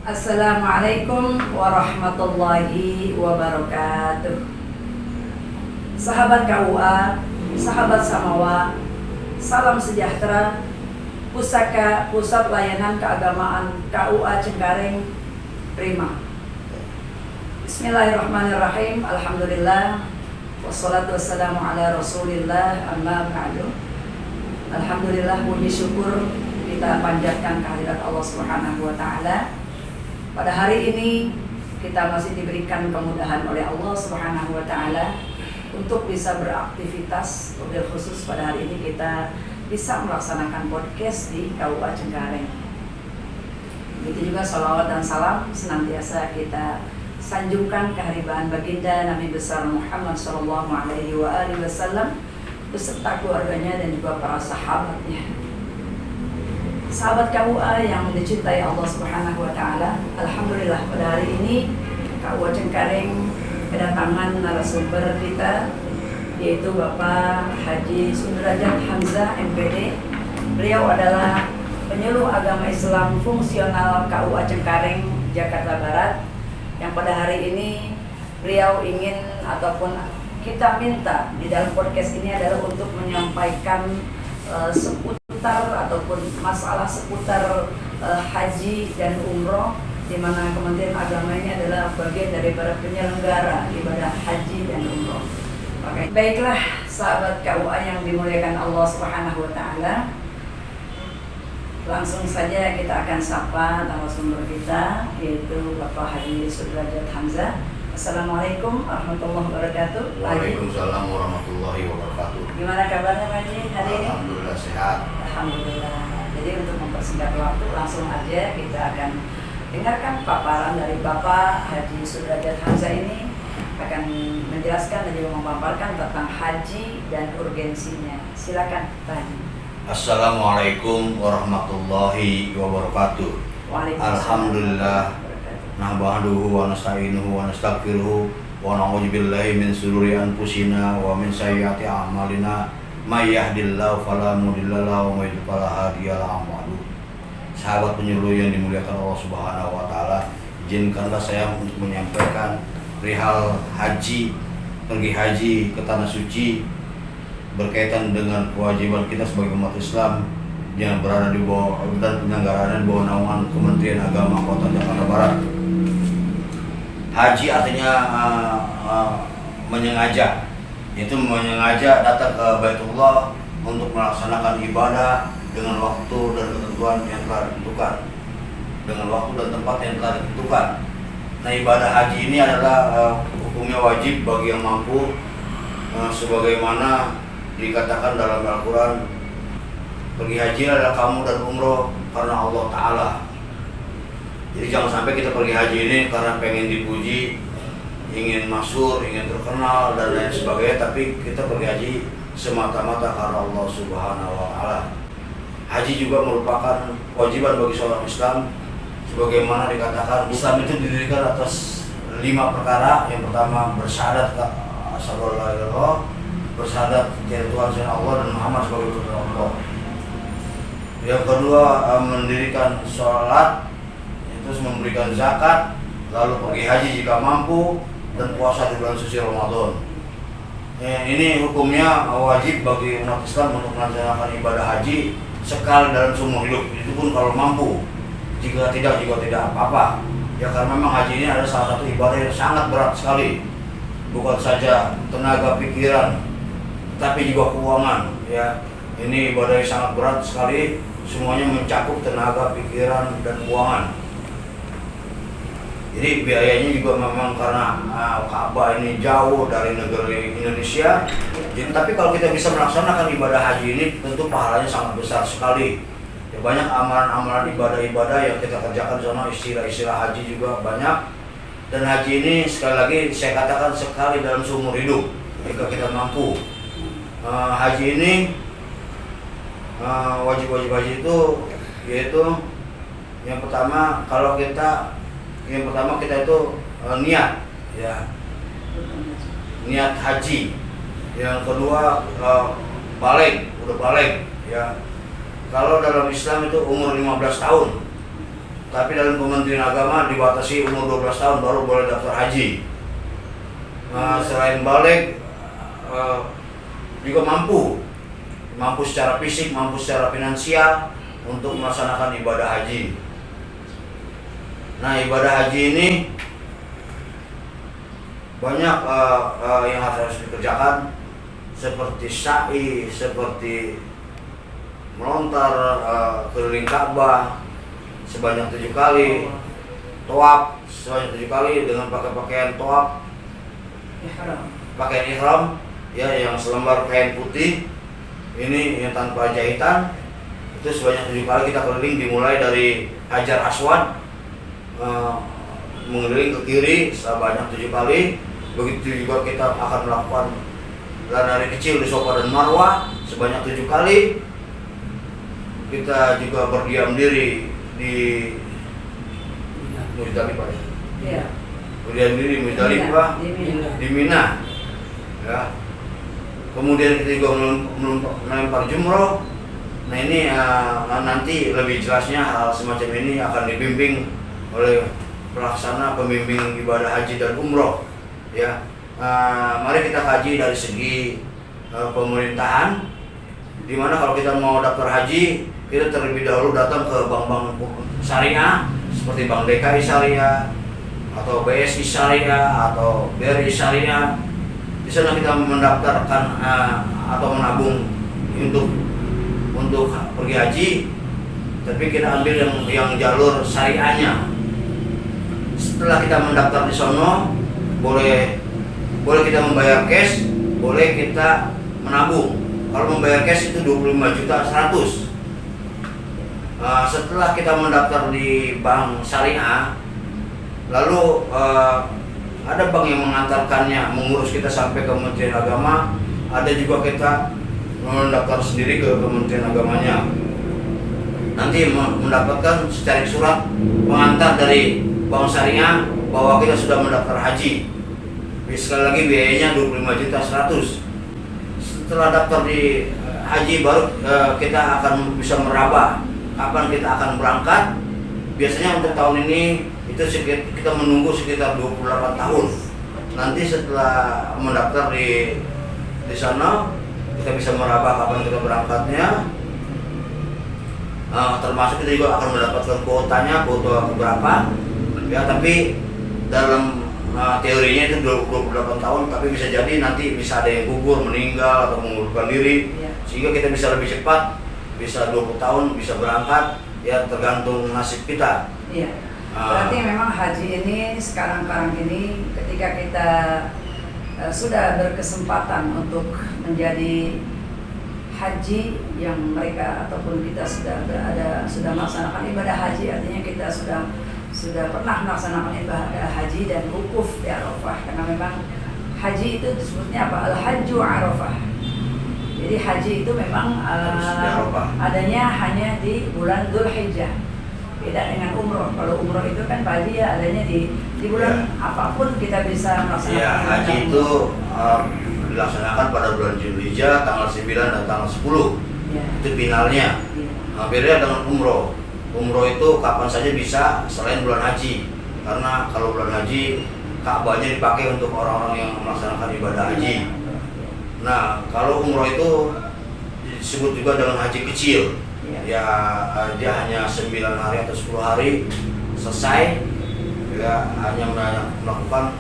Assalamualaikum warahmatullahi wabarakatuh. Sahabat KUA, sahabat Samawa, salam sejahtera. Pusaka Pusat Layanan Keagamaan KUA Cengkareng Prima. Bismillahirrahmanirrahim. Alhamdulillah. Wassalatu wassalamu ala rasulillah, amma ba'du. Alhamdulillah, puji syukur kita panjatkan kehadirat Allah Subhanahu wa Ta'ala. Pada hari ini kita masih diberikan kemudahan oleh Allah Subhanahu wa Ta'ala untuk bisa beraktivitas. Wabil khusus pada hari ini kita bisa melaksanakan podcast di KUA Cengkareng. Begitu juga salawat dan salam senantiasa kita sanjungkan kehadiran baginda Nabi besar Muhammad sallallahu alaihi wasallam beserta keluarganya dan juga para sahabatnya. Sahabat KUA yang dicintai Allah Subhanahu wa Ta'ala, alhamdulillah pada hari ini KUA Cengkareng kedatangan narasumber kita, yaitu Bapak Haji Sudrajat Hamzah MPD. Beliau adalah penyuluh agama Islam fungsional KUA Cengkareng Jakarta Barat, yang pada hari ini beliau ingin ataupun kita minta di dalam podcast ini adalah untuk menyampaikan seputar ataupun masalah seputar haji dan umroh, di mana Kementerian Agama ini adalah bagian daripada penyelenggara ibadah haji dan umroh. Oke. Baiklah sahabat KUA yang dimuliakan Allah Subhanahu wa Ta'ala, langsung saja kita akan sapa narasumber kita, yaitu Bapak Haji Sudrajat Hamzah. Assalamualaikum warahmatullahi wabarakatuh. Waalaikumsalam warahmatullahi wabarakatuh. Gimana kabarnya Pak Haji hari ini? Alhamdulillah sehat. Alhamdulillah. Jadi untuk mempersingkat waktu, langsung aja kita akan dengarkan paparan dari Bapak Haji Sudrajat Hamzah. Ini akan menjelaskan dan juga memaparkan tentang haji dan urgensinya. Silakan Pak Haji. Assalamualaikum warahmatullahi wabarakatuh. Waalaikumsalam. Alhamdulillah. Nahmaduhu wa nasta'inuhu wa nastaghfiruhu wa na'udzu billahi min shururi anfusina wa min sayyiati a'malina may yahdihillahu fala mudilla lahu wa may yudlil fala hadiya lahu. Sahabat penyuluh yang dimuliakan Allah Subhanahu wa Ta'ala, izinkanlah saya untuk menyampaikan perihal haji, pergi haji ke tanah suci berkaitan dengan kewajiban kita sebagai umat Islam yang berada di bawah dan penyelenggaraan di bawah naungan Kementerian Agama Kota Jakarta Barat. Haji artinya menyengaja, itu menyengaja datang ke Baitullah untuk melaksanakan ibadah dengan waktu dan ketentuan yang telah ditentukan, dengan waktu dan tempat yang telah ditentukan. Nah, ibadah haji ini adalah hukumnya wajib bagi yang mampu, sebagaimana dikatakan dalam Al-Quran, pergi haji adalah kamu dan umroh karena Allah Ta'ala. Jadi jangan sampai kita pergi haji ini karena pengen dipuji, ingin masyhur, ingin terkenal dan lain sebagainya, tapi kita pergi haji semata-mata karena Allah Subhanahu wa Ta'ala. Haji juga merupakan kewajiban bagi seorang Islam, sebagaimana dikatakan Islam itu didirikan atas 5 perkara. Yang pertama, bersyahadat asyhadu alla ilaha illallah, bersyahadat tiada Tuhan selain Allah dan Muhammad sebagai utusan Allah. Yang kedua, mendirikan sholat, terus memberikan zakat, lalu pergi haji jika mampu, dan puasa di bulan suci Ramadan. Ini hukumnya wajib bagi umat Islam untuk melaksanakan ibadah haji sekali dalam seumur hidup. Itu pun kalau mampu. Jika tidak juga tidak apa-apa. Ya karena memang haji ini adalah salah satu ibadah yang sangat berat sekali. Bukan saja tenaga pikiran, tapi juga keuangan. Ya, ini ibadah yang sangat berat sekali. Semuanya mencakup tenaga, pikiran, dan keuangan. Jadi biayanya juga memang karena Ka'bah ini jauh dari negeri Indonesia. Jadi, tapi kalau kita bisa melaksanakan ibadah haji ini, tentu pahalanya sangat besar sekali. Ya, banyak amalan-amalan ibadah-ibadah yang kita kerjakan di sana, istilah-istilah haji juga banyak. Dan haji ini sekali lagi saya katakan sekali dalam seumur hidup jika kita mampu. Haji ini wajib-wajib haji itu yaitu yang pertama kita itu niat, ya, niat haji. Yang kedua udah balik, ya. Kalau dalam Islam itu umur 15 tahun. Tapi dalam Kementerian Agama dibatasi umur 12 tahun baru boleh daftar haji. Selain balik juga mampu secara fisik, mampu secara finansial untuk melaksanakan ibadah haji. Nah, ibadah haji ini banyak yang harus dikerjakan, seperti sa'i, seperti melontar keliling Ka'bah sebanyak 7 kali, tawaf sebanyak 7 kali dengan pakai pakaian tawaf, pakaian ihram, ya, yang selembar kain putih ini yang tanpa jahitan, itu sebanyak 7 kali kita keliling, dimulai dari Hajar Aswad, mengeliling ke kiri sebanyak 7 kali. Begitu juga kita akan melakukan lari kecil di Safa dan Marwah sebanyak 7 kali. Kita juga berdiam diri di Muzdalifah. Iya. Berdiam diri di Muzdalifah, di Mina. Ya. Kemudian kita juga melempar jumroh. Nah, ini nanti lebih jelasnya hal semacam ini akan dibimbing oleh pelaksana pembimbing ibadah haji dan umroh. Ya, mari kita kaji dari segi pemerintahan. Dimana kalau kita mau daftar haji, kita terlebih dahulu datang ke bank-bank syariah seperti Bank DKI Syariah atau BSI Syariah atau BRI Syariah. Di sana kita mendaftarkan atau menabung untuk pergi haji, tapi kita ambil yang jalur syariahnya. Setelah kita mendaftar di sono, boleh kita membayar cash, boleh kita menabung. Kalau membayar cash itu 25.100.000. Setelah kita mendaftar di bank syariah, lalu ada bank yang mengantarkannya, mengurus kita sampai ke Kementerian Agama. Ada juga kita mendaftar sendiri ke Kementerian Agamanya. Nanti mendapatkan secara surat pengantar dari bank syariah bahwa kita sudah mendaftar haji. Sekali lagi biayanya 25.100.000. Setelah daftar di haji baru kita akan bisa meraba kapan kita akan berangkat. Biasanya untuk tahun ini itu kita menunggu sekitar 28 tahun. Nanti setelah mendaftar di sana kita bisa meraba kapan kita berangkatnya. Termasuk kita juga akan mendapatkan kuota berapa. Ya, tapi dalam teorinya itu 28 tahun, tapi bisa jadi nanti bisa ada yang gugur, meninggal atau mengundurkan diri, sehingga kita bisa lebih cepat, bisa 20 tahun bisa berangkat, ya tergantung nasib kita. Iya. Berarti memang haji ini sekarang ini ketika kita sudah berkesempatan untuk menjadi haji yang mereka ataupun kita sudah melaksanakan ibadah haji, artinya kita sudah pernah melaksanakan ibadah haji dan wukuf di Arafah, karena memang haji itu disebutnya apa? Al-Hajju Arafah. Jadi haji itu memang adanya hanya di bulan Dzulhijjah. Beda dengan umroh. Kalau umroh itu kan Pak Haji ya adanya di bulan apapun kita bisa melaksanakan. Ya, haji itu dilaksanakan pada bulan Dzulhijjah tanggal 9 dan tanggal 10. Ya. Itu finalnya. Ya. Beda dengan umroh. Umroh itu kapan saja bisa selain bulan haji, karena kalau bulan haji Ka'bahnya dipakai untuk orang-orang yang melaksanakan ibadah haji. Nah, kalau umroh itu disebut juga dengan haji kecil. Ya, dia hanya 9 hari atau 10 hari selesai. Ya, hanya melakukan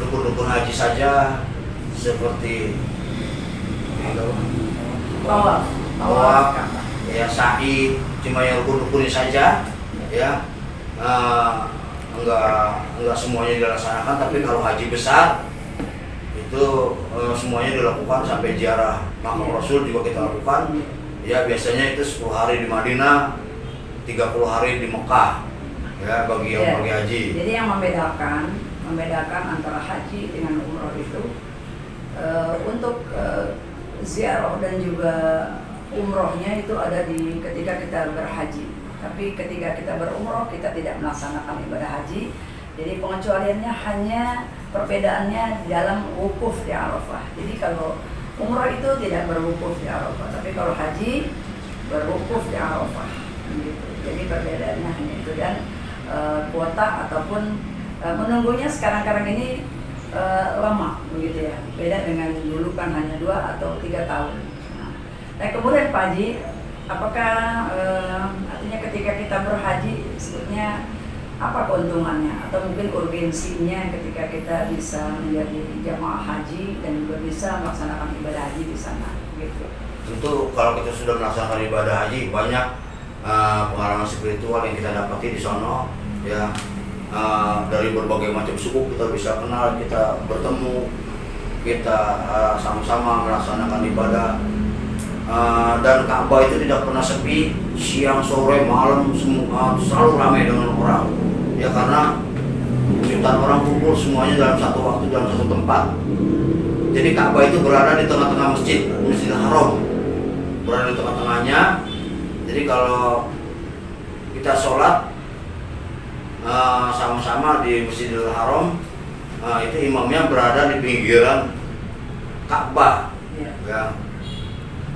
rukun-rukun haji saja seperti tawaf, ya sa'i, cuma yang rukun-rukunnya saja, ya. Enggak semuanya dilaksanakan, tapi kalau haji besar itu semuanya dilakukan, sampai ziarah makam Rasul juga kita lakukan. Ya, biasanya itu 10 hari di Madinah, 30 hari di Mekah, ya, bagi yang pergi haji. Jadi yang membedakan antara haji dengan umroh itu untuk ziarah dan juga umrohnya itu ada di ketika kita berhaji. Tapi ketika kita berumroh kita tidak melaksanakan ibadah haji. Jadi pengecualiannya hanya perbedaannya di dalam wukuf di Arafah. Jadi kalau umroh itu tidak berwukuf di Arafah, tapi kalau haji berwukuf di Arafah. gitu. Jadi perbedaannya hanya itu, dan kuota ataupun menunggunya sekarang ini lama begitu ya, beda dengan dulu kan hanya 2 atau 3 tahun. Nah kemudian Pak Haji, apakah artinya ketika kita berhaji sebetulnya apa keuntungannya atau mungkin urgensinya ketika kita bisa menjadi jamaah haji dan juga bisa melaksanakan ibadah haji di sana gitu? Tentu kalau kita sudah melaksanakan ibadah haji, banyak pengalaman spiritual yang kita dapati di sana ya. Dari berbagai macam suku kita bisa kenal, kita bertemu, kita sama-sama melaksanakan ibadah. Dan Ka'bah itu tidak pernah sepi, siang, sore, malam, selalu ramai dengan orang. Ya karena jutaan orang kumpul semuanya dalam satu waktu, dalam satu tempat. Jadi Ka'bah itu berada di tengah-tengah Masjidil Haram, berada di tengah-tengahnya. Jadi kalau kita sholat sama-sama di Masjidil Haram, itu imamnya berada di pinggiran Ka'bah. Ya.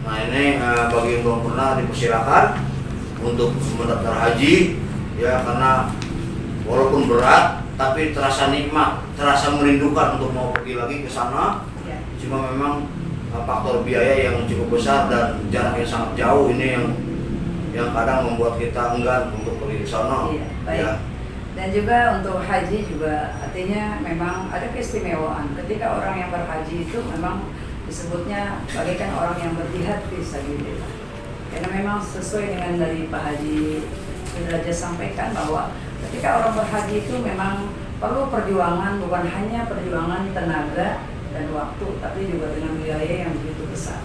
Nah ini bagi yang belum pernah dipersilakan untuk mendaftar haji ya, karena walaupun berat tapi terasa nikmat, terasa merindukan untuk mau pergi lagi ke sana. Cuma memang faktor biaya yang cukup besar dan jarak yang sangat jauh ini yang kadang membuat kita enggan untuk pergi ke sana. Iya, baik. Ya. Dan juga untuk haji juga artinya memang ada keistimewaan ketika orang yang berhaji itu memang disebutnya bagaikan orang yang berjihad fisabilillah. Karena memang sesuai dengan dari Pak Haji Sudrajat sampaikan bahwa ketika orang berhaji itu memang perlu perjuangan, bukan hanya perjuangan tenaga dan waktu, tapi juga dengan biaya yang begitu besar.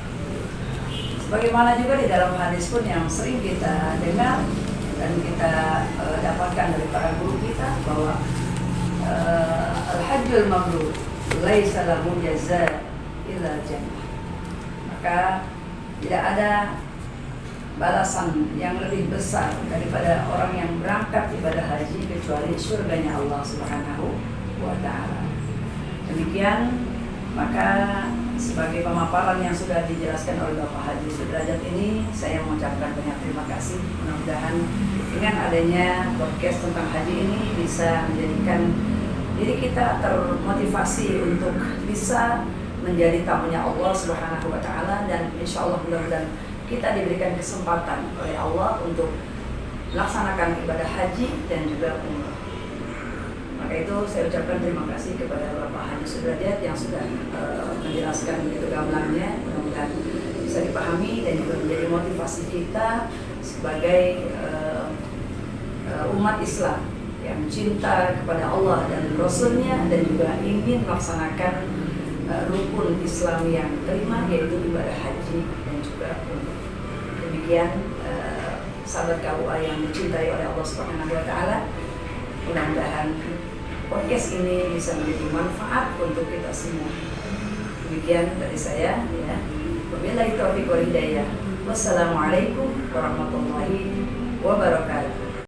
Sebagaimana juga di dalam hadis pun yang sering kita dengar dan kita dapatkan dari para guru kita bahwa al-hajjul mabrur laisa lahu jazaa illa jannah. Maka tidak ada balasan yang lebih besar daripada orang yang berangkat ibadah haji kecuali surganya Allah Subhanahu wa Ta'ala. Demikian, maka sebagai pemaparan yang sudah dijelaskan oleh Bapak Haji Sudrajat ini, saya mengucapkan banyak terima kasih. Mudah-mudahan dengan adanya podcast tentang haji ini bisa menjadikan diri kita termotivasi untuk bisa menjadi tamunya Allah Subhanahu wa Ta'ala, dan insya Allah mudah-mudahan kita diberikan kesempatan oleh Allah untuk melaksanakan ibadah haji dan juga umrah. Maka itu saya ucapkan terima kasih kepada Bapak Haji Sudrajat yang sudah menjelaskan begitu gamblangnya. Mudah-mudahan bisa dipahami dan juga menjadi motivasi kita sebagai umat Islam yang cinta kepada Allah dan Rasul-Nya dan juga ingin melaksanakan rukun Islam yang kelima, yaitu ibadah haji dan juga umrah. Demikian sahabat KUA yang dicintai oleh Allah Subhanahu wa Ta'ala, mudah-mudahan podcast ini bisa menjadi manfaat untuk kita semua. Demikian dari saya ya. Wabillahi taufiq wal hidayah. Wassalamualaikum warahmatullahi wabarakatuh.